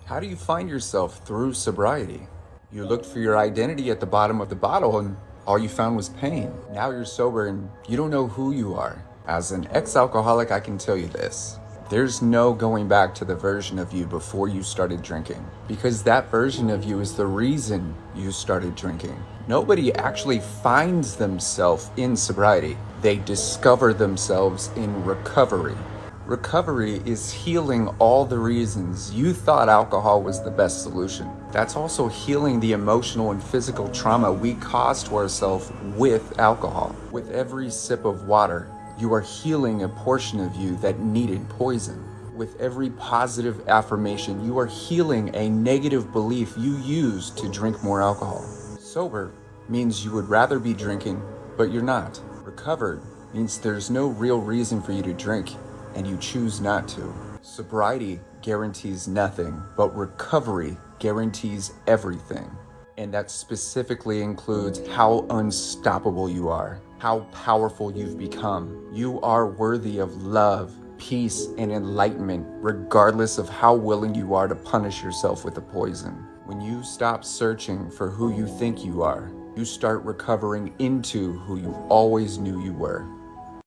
How do you find yourself through sobriety? You looked for your identity at the bottom of the bottle and all you found was pain. Now you're sober and you don't know who you are. As an ex-alcoholic, I can tell you this. There's no going back to the version of you before you started drinking, because that version of you is the reason you started drinking. Nobody actually finds themselves in sobriety. They discover themselves in recovery. Recovery is healing all the reasons you thought alcohol was the best solution. That's also healing the emotional and physical trauma we caused to ourselves with alcohol. With every sip of water, you are healing a portion of you that needed poison. With every positive affirmation, you are healing a negative belief you used to drink more alcohol. Sober means you would rather be drinking, but you're not. Recovered means there's no real reason for you to drink, and you choose not to. Sobriety guarantees nothing, but recovery guarantees everything. And that specifically includes how unstoppable you are, how powerful you've become. You are worthy of love, peace, and enlightenment, regardless of how willing you are to punish yourself with a poison. When you stop searching for who you think you are, you start recovering into who you always knew you were.